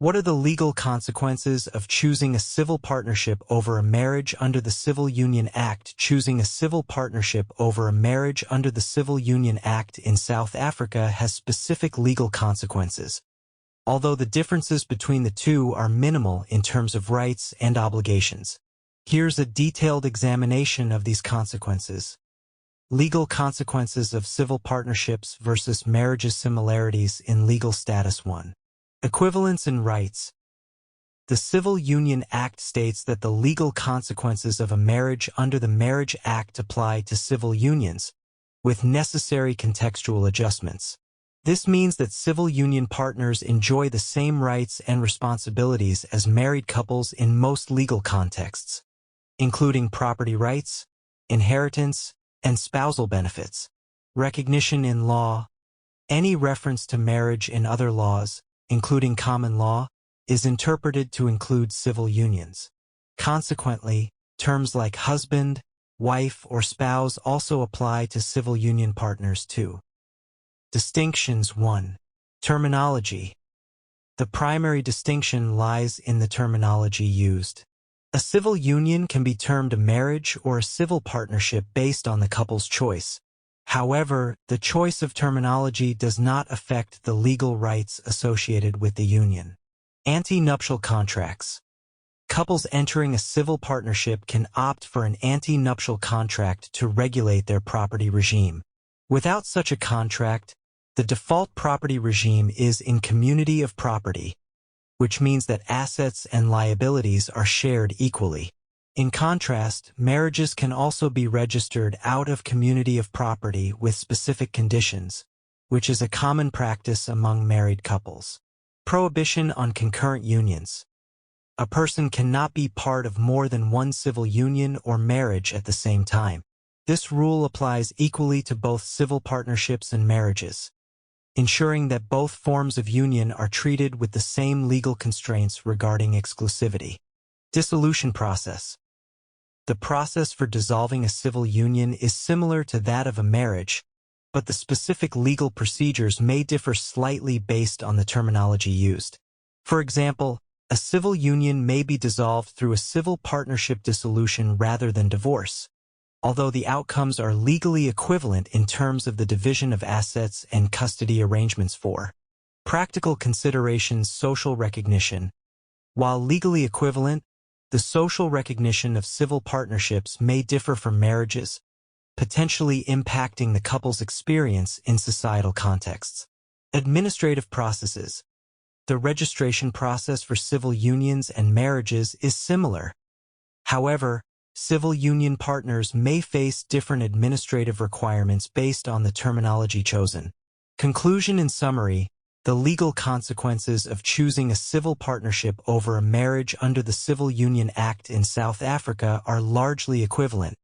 What are the legal consequences of choosing a civil partnership over a marriage under the Civil Union Act? Choosing a civil partnership over a marriage under the Civil Union Act in South Africa has specific legal consequences, although the differences between the two are minimal in terms of rights and obligations. Here's a detailed examination of these consequences. Legal consequences of civil partnerships versus marriages. Similarities in legal status. 1. Equivalence in rights. The Civil Union Act states that the legal consequences of a marriage under the Marriage Act apply to civil unions, with necessary contextual adjustments. This means that civil union partners enjoy the same rights and responsibilities as married couples in most legal contexts, including property rights, inheritance, and spousal benefits. Recognition in law. Any reference to marriage in other laws, including common law, is interpreted to include civil unions. Consequently, terms like husband, wife, or spouse also apply to civil union partners too. Distinctions. 1. Terminology. The primary distinction lies in the terminology used. A civil union can be termed a marriage or a civil partnership based on the couple's choice. However, the choice of terminology does not affect the legal rights associated with the union. Anti-nuptial contracts. Couples entering a civil partnership can opt for an anti-nuptial contract to regulate their property regime. Without such a contract, the default property regime is in community of property, which means that assets and liabilities are shared equally. In contrast, marriages can also be registered out of community of property with specific conditions, which is a common practice among married couples. Prohibition on concurrent unions. A person cannot be part of more than one civil union or marriage at the same time. This rule applies equally to both civil partnerships and marriages, ensuring that both forms of union are treated with the same legal constraints regarding exclusivity. Dissolution process. The process for dissolving a civil union is similar to that of a marriage, but the specific legal procedures may differ slightly based on the terminology used. For example, a civil union may be dissolved through a civil partnership dissolution rather than divorce, although the outcomes are legally equivalent in terms of the division of assets and custody arrangements. For practical considerations. Social recognition. While legally equivalent, the social recognition of civil partnerships may differ from marriages, potentially impacting the couple's experience in societal contexts. Administrative processes. The registration process for civil unions and marriages is similar. However, civil union partners may face different administrative requirements based on the terminology chosen. Conclusion. In summary, the legal consequences of choosing a civil partnership over a marriage under the Civil Union Act in South Africa are largely equivalent,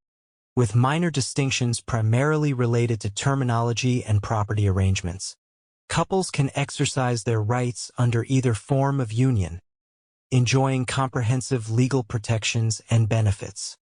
with minor distinctions primarily related to terminology and property arrangements. Couples can exercise their rights under either form of union, enjoying comprehensive legal protections and benefits.